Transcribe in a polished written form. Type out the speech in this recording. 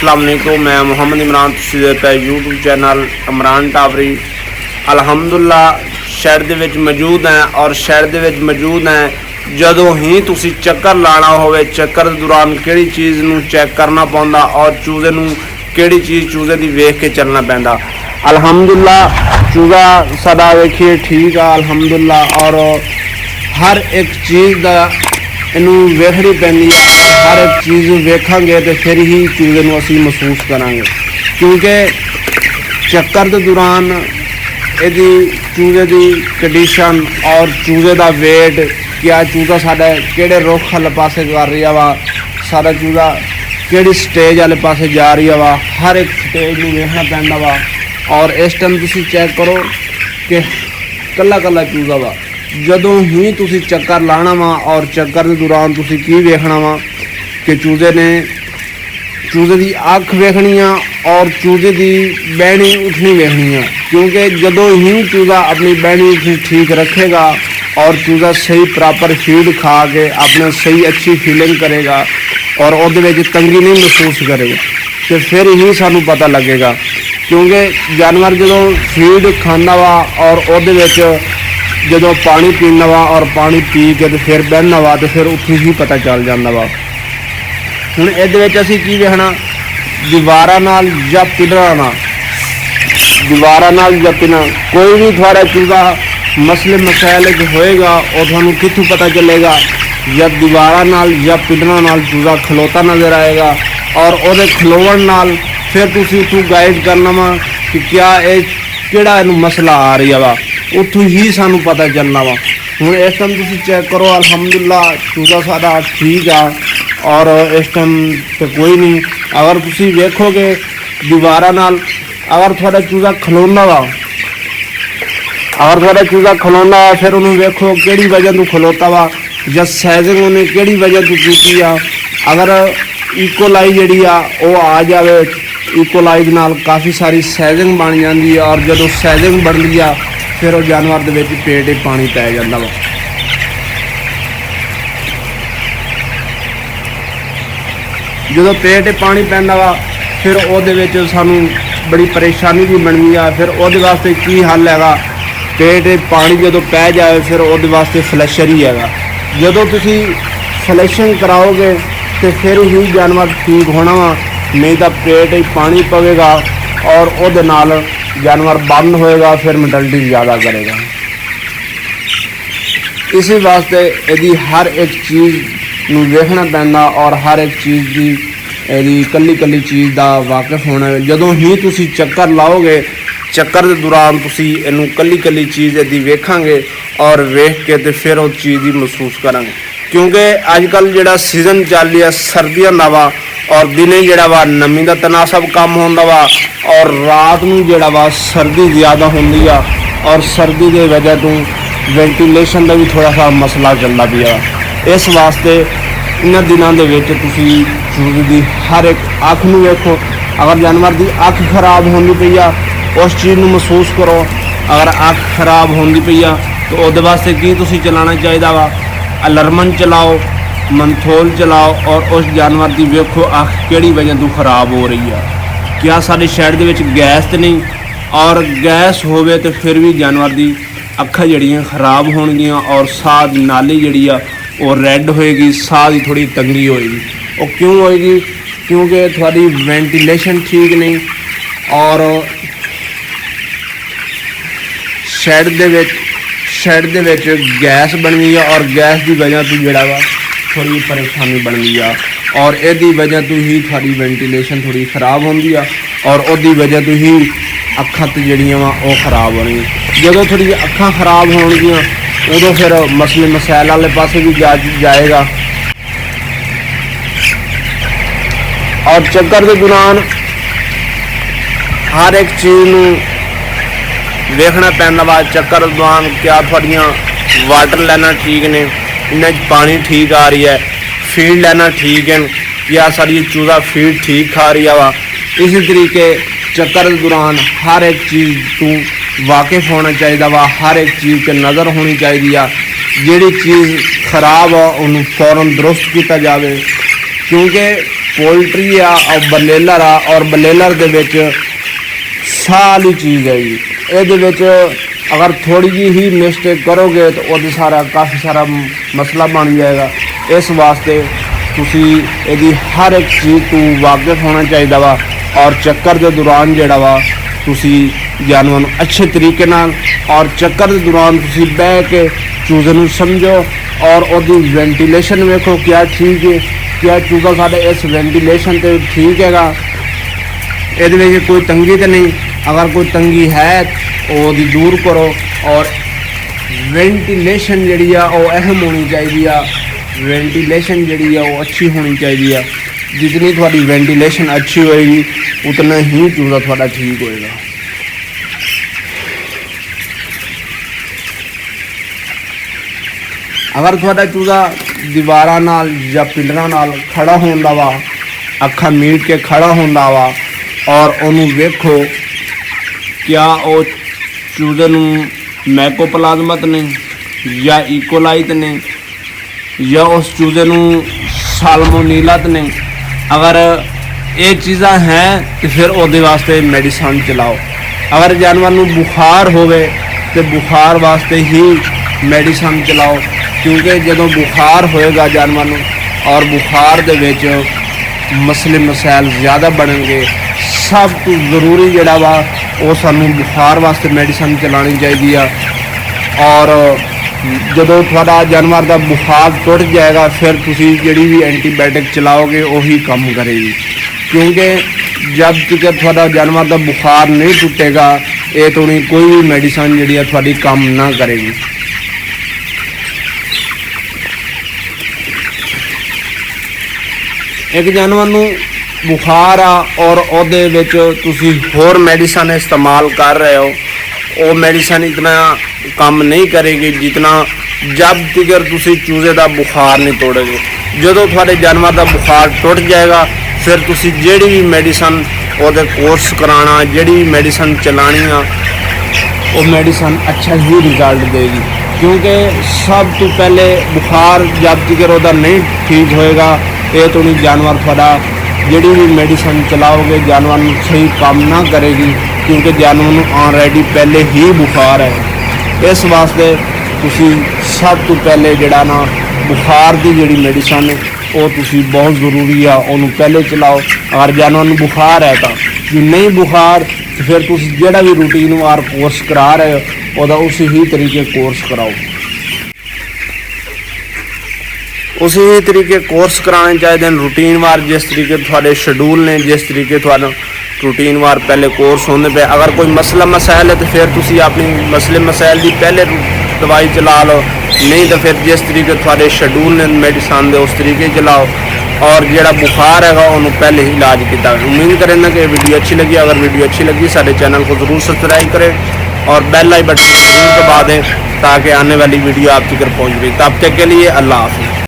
अस्सलाम वालेकुम, मैं मोहम्मद इमरान। तुसीं देख रहे यूट्यूब चैनल इमरान टावरी। अलहमदुलिल्लाह शहर दे विच मौजूद हैं और शहर दे विच मौजूद हैं जदों ही तुसीं चक्कर लाना होवे, चक्कर दे दौरान किहड़ी चीज़ नूं चैक करना पौंदा और चूज़े नूं किहड़ी चीज़ चूज़े दी वेख के चलना पैंदा। अलहमदुलिल्लाह चूज़ा साडा वेखिए ठीक आ अलहमदुलिल्लाह, और हर एक चीज़ दा इनू वेखनी पैंदी है। हर एक चीज़ वेखांगे तो फिर ही चूज़े नूं असीं महसूस करांगे, क्योंकि चक्कर के दौरान यदि चूज़े की कंडीशन और चूज़े का वेट, क्या चूज़ा साडा किहड़े रुख वाले पासे कर रहा वा, साडा चूज़ा किहड़ी स्टेज वाले पासे जा रही वा, हर एक स्टेज नूं वेखना पैंदा वा। और इस टाइम तुसीं चैक करो कि कल्ला कल्ला चूज़ा वा। जदों ही तुसीं चक्कर लाना वा और चक्कर के दौरान तुसीं की वेखना वा कि चूज़े ने चूज़े की अख वेखनी आ और चूज़े की बैणी उठनी वेखनी आ, क्योंकि जदों ही चूज़ा अपनी बैणी उठनी ठीक रखेगा और चूज़ा सही प्रॉपर फीड खा के अपने सही अच्छी फीलिंग करेगा और उहदे विच तंगी नहीं महसूस करेगा, तो फिर ही सानू पता लगेगा। क्योंकि जानवर जदों फीड खांदा वा और उहदे विच जदों पानी पीना वा और पानी पी के तो फिर बहना वा, तो फिर उत्थों ही पता चल जाता वा। हुण इहदे विच असीं की वेखना, दीवारां नाल जां पिलरां नाल, दीवारां नाल जां पिलरां, कोई भी थोड़ा चूज़ा मसले मसाइल होएगा और तुहानूं कित्थों पता चलेगा, जब दीवारां नाल जां पिलरां नाल चूज़ा खलोता नज़र आएगा और उहदे खलोवण नाल फिर तुसीं उत्थों गाइड करना वा कि क्या किहड़ा इहनूं मसला आ रहा वा, उत्थों ही सानू पता चलना वा। हुण इस टाइम तुसीं चैक करो अलहमदुलिल्लाह चूज़ा साडा ठीक आ और इस टाइम तो कोई नहीं। अगर तुसीं वेखोगे दीवारां नाल, अगर थोड़ा चूज़ा खलोंदा वा, अगर थोड़ा चूज़ा खलोंदा वा, फिर उन्होंने वेखो किहड़ी वजह तो खलोता वा जां साइजिंग उन्हें किहड़ी वजह तो कीती आ। अगर इकोलाई जिहड़ी आ वो आ जाए, इकोलाइज नाल काफ़ी सारी साइजिंग बन जाती है और जदों साइजिंग बनती आ फिर वो जानवर दे विच पेट ही पानी पै जाता वा। जदों पेट ही पानी पैंदा वा फिर उहदे विच सानू बड़ी परेशानी भी बनदी आ। फिर उहदे वास्ते की हल हैगा, पेट पानी जदों पै जाए फिर उहदे वास्ते फ्लैशर ही हैगा। जदों तुसीं फ्लैशिंग कराओगे तो फिर ही जानवर ठीक होना वा, नहीं तो पेट ही पानी पवेगा और उहदे नाल जानवर बंद होएगा, फिर मोर्टेलिटी ज़्यादा करेगा। इसी वास्ते यदि हर एक चीज़ नूं वेखना पैंदा और हर एक चीज़ की यदि कल्ली कल्ली चीज़ का वाकिफ होना। जदों ही तुसीं चक्कर लाओगे, चक्कर के दौरान तुसीं इहनूं कल्ली कल्ली चीज़ यदि वेखांगे और वेख के तो फिर उस चीज़ की महसूस करांगे, क्योंकि अजकल जिहड़ा सीजन चल रहा सर्दियों का वा और दिने जिहड़ा वा नमी का तनासब कम होंदा वा और रात नूं जिहड़ा वा सर्दी ज़्यादा होंदी आ और सर्दी के वजह तो वेंटिलेशन का भी थोड़ा सा मसला चलता पिया। इस वास्ते इन्हां दिनों के विच तुसीं चूज़े की हर एक अख नूं वेखो। अगर जानवर की अख खराब होंदी पई आ उस चीज़ नूं महसूस करो। अगर अख खराब होंदी पई आ तो उहदे वास्ते की तुसीं चलाना चाहिदा वा, अलरमन चलाओ, मंथोल चलाओ और उस जानवर की वेखो अख किहड़ी वजह तो खराब हो रही है। क्या साडे शहर दे विच गैस तो नहीं, और गैस होवे तो फिर भी जानवर की अखां जिहड़ियां खराब होणगियां और साह दी नाली जिहड़ी आ वो रैड होएगी, साह की थोड़ी तंगी होएगी। वो क्यों होएगी? क्योंकि थोड़ी वेंटिलेशन ठीक नहीं और शैड दे विच गैस बन गई है और गैस की वजह तो जिहड़ा वा थोड़ी परेशानी बन गई है और यदी वजह तो ही थोड़ी वेंटिलेशन थोड़ी खराब होंदी आ और उसकी वजह तो ही अखां तो जिहड़ियां वा वो खराब होणगियां। जदों थोड़ी अखां खराब होणगियां उदों फिर मसले मसाइल वाले पासे भी जाएगा। और चक्कर के दौरान हर एक चीज़ नूं वेखना पैंदा वा। चक्कर के दौरान क्या थोड़ियां वाटर लाइनां ठीक ने, इन्हां पानी ठीक आ रही है, फीड लाइनां ठीक है, क्या सारी चूज़ा फीड ठीक खा रही वा। इसी तरीके चक्कर के दौरान हर एक चीज़ तो वाकिफ होना चाहिए वा, हर एक चीज़ पर नज़र होनी चाहिए। जिहड़ी चीज़ खराब आ उन्होंने फौरन दुरुस्त किया जाए, क्योंकि पोल्ट्री आ और बलेलर आ, और बलेलर दे विच साह वाली चीज़ है जी। ये अगर थोड़ी जी ही मिस्टेक करोगे तो वो सारा काफ़ी सारा मसला बन जाएगा। इस वास्ते तुसी यदि हर एक चीज़ तो वाकिफ होना चाहिए वा, और चक्कर के दौरान जड़ा वा तुसी जानवर नूं अच्छे तरीके नाल और चक्कर के दौरान तुसी बह के चूजे नूं समझो और उसकी वेंटिलेशन वेखो क्या ठीक है, क्या चूजा साढ़े इस वेंटिलेशन ते ठीक हैगा, ये कोई तंगी तो नहीं। अगर कोई तंगी है तो वो दूर करो। और वेंटिलेशन जी अहम होनी चाहिए, वेंटिलेशन जी अच्छी होनी चाहिए। जितनी थोड़ी वेंटिलेशन अच्छी होएगी उतना ही चूजा थोड़ा ठीक होएगा। अगर थोड़ा चूजा दीवारां नाल या पिलरां नाल खड़ा होंदा वा, अखा मीट के खड़ा होंदा वा, और उन्होंने वेखो क्या वो चूजे नूं मैकोप्लाज्मत ने या इकोलाइट ने या उस चूजे नूं साल्मोनीला ने, अगर ये चीज़ां हैं तो फिर वो वास्ते मेडिसन चलाओ। अगर जानवर नूं बुखार होवे तो बुखार वास्ते ही मेडिसन चलाओ, क्योंकि जदों बुखार होएगा जानवर नूं और बुखार दे विच मसले मसैल ज़्यादा बढ़ेंगे। सब तो जरूरी जड़ा वा वो सानू बुखार वास्ते मेडिसन चलानी चाहिए। और जदों थोड़ा जानवर का बुखार टुट जाएगा फिर तुसी जिहड़ी भी एंटीबायोटिक चलाओगे वही काम करेगी, क्योंकि जब तक थोड़ा जानवर का बुखार नहीं टुटेगा ये तो नहीं कोई भी मेडिसन जिहड़ी है थोड़ी काम ना करेगी। एक जानवर नूं बुखार आ और ਉਹਦੇ ਵਿੱਚ ਤੁਸੀਂ ਹੋਰ ਮੈਡੀਸਨ इस्तेमाल कर रहे हो, वो मेडिसन इतना काम नहीं करेगी जितना जब तक तुसी चूजे का बुखार नहीं तोड़ोगे। जो थोड़े जानवर का बुखार टुट जाएगा फिर तुसी जिहड़ी भी मेडिसन ਉਹਦੇ कोर्स कराना, जिहड़ी भी मेडिसन चलानी आ वो मेडिसन अच्छा ही रिजल्ट देगी। क्योंकि सब तो पहले बुखार जब तक ਉਹਦਾ नहीं ठीक होएगा ये तो नहीं जानवर थोड़ा जिहड़ी भी मेडिसन चलाओगे जानवर नूं सही काम ना करेगी, क्योंकि जानवर नूं ऑलरेडी पहले ही बुखार है। इस वास्ते तुसी सब तो पहले जिहड़ा ना बुखार की जिहड़ी मेडिसन वो तुसी बहुत ज़रूरी आ उन्होंने पहले चलाओ। अगर जानवर नूं बुखार है तो जो नहीं बुखार तो फिर तुसी जिहड़ा भी रूटीन वार कोर्स करा रहे हो वह उसी ही तरीके कोर्स कराओ, उसी ही तरीके कोर्स कराने चाहिए रूटीन वार। जिस तरीके थोड़े शेड्यूल ने जिस तरीके थोड़ा रूटीन वार पहले कोर्स होने पे। अगर कोई मसला मसाइल है तो फिर तुसी अपनी मसले मसाइल की पहले दवाई चला लो, नहीं तो फिर जिस तरीके थोड़े शेड्यूल ने मेडिसन दे उस तरीके चलाओ। और जोड़ा बुखार है उन्होंने पहले ही इलाज किया। उम्मीद करें कि वीडियो अच्छी लगी। अगर वीडियो अच्छी लगी सारे चैनल को ज़रूर सब्सक्राइब करें और बेल आई बटन जरूर दबा दें ताकि आने वाली वीडियो आप तक पहुँच रही। तब तक के लिए अल्लाह हाफ़िज़।